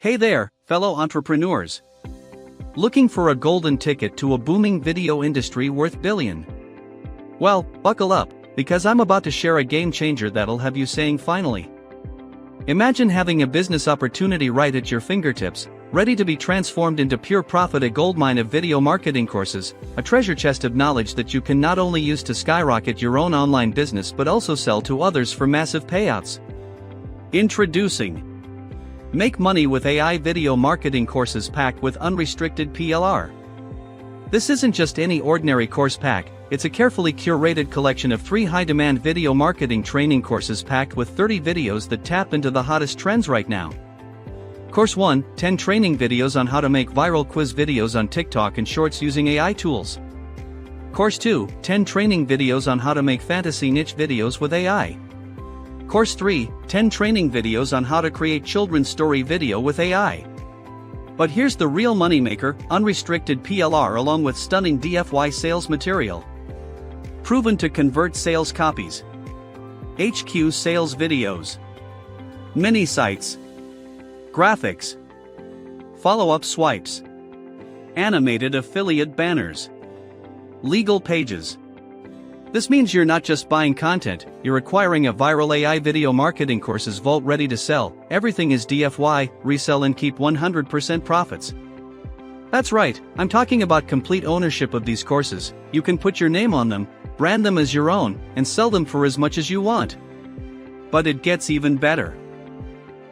Hey there, fellow entrepreneurs. Looking for a golden ticket to a booming video industry worth billion? Well, buckle up, because I'm about to share a game changer that'll have you saying finally. Imagine having a business opportunity right at your fingertips, ready to be transformed into pure profit, a goldmine of video marketing courses, a treasure chest of knowledge that you can not only use to skyrocket your own online business but also sell to others for massive payouts. Introducing Make Money with AI Video Marketing Courses Pack with Unrestricted PLR. This isn't just any ordinary course pack, it's a carefully curated collection of 3 high-demand video marketing training courses packed with 30 videos that tap into the hottest trends right now. Course 1, 10 training videos on how to make viral quiz videos on TikTok and Shorts using AI tools. Course 2, 10 training videos on how to make fantasy niche videos with AI. Course 3, 10 training videos on how to create children's story video with AI. But here's the real moneymaker, unrestricted PLR along with stunning DFY sales material. Proven to convert sales copies. HQ sales videos. Mini sites. Graphics. Follow-up swipes. Animated affiliate banners. Legal pages. This means you're not just buying content, you're acquiring a viral AI video marketing courses vault ready to sell. Everything is DFY, resell and keep 100% profits. That's right, I'm talking about complete ownership of these courses. You can put your name on them, brand them as your own, and sell them for as much as you want. But it gets even better.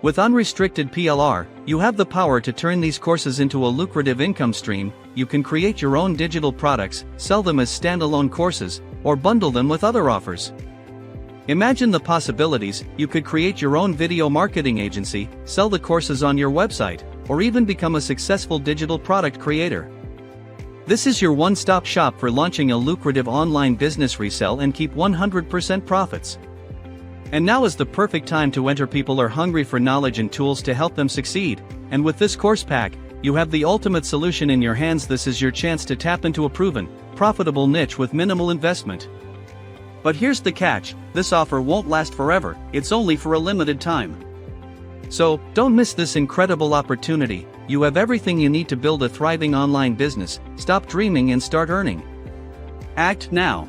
With unrestricted PLR, you have the power to turn these courses into a lucrative income stream. You can create your own digital products, sell them as standalone courses, or bundle them with other offers. Imagine the possibilities. You could create your own video marketing agency, sell the courses on your website, or even become a successful digital product creator. This is your one-stop shop for launching a lucrative online business. Resell and keep 100% profits. And now is the perfect time to enter. People are hungry for knowledge and tools to help them succeed, and with this course pack, you have the ultimate solution in your hands. This is your chance to tap into a proven, profitable niche with minimal investment. But here's the catch, this offer won't last forever, it's only for a limited time. So, don't miss this incredible opportunity. You have everything you need to build a thriving online business. Stop dreaming and start earning. Act now.